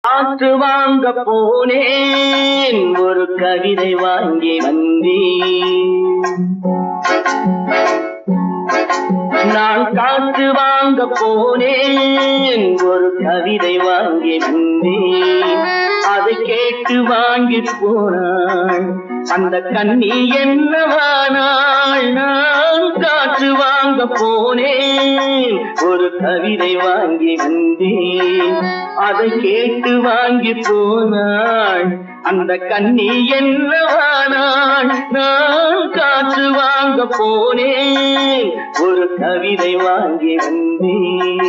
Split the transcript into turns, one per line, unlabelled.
காற்று வாங்க போனேன் ஒரு கவிதை வாங்கி வந்தேன். நான் காற்று வாங்க போனேன் ஒரு கவிதை வாங்கி வந்தேன். அதை கேட்டு வாங்கி போனாள் அந்த கண்ணி என்னவானாள். நான் காற்று வாங்க போனேன் ஒரு கவிதை வாங்கி வந்தேன். அதை கேட்டு வாங்கி போனாள் அந்த கண்ணி என்னவானாள். நான் காற்று வாங்க போனேன் ஒரு கவிதை வாங்கி வந்தேன்.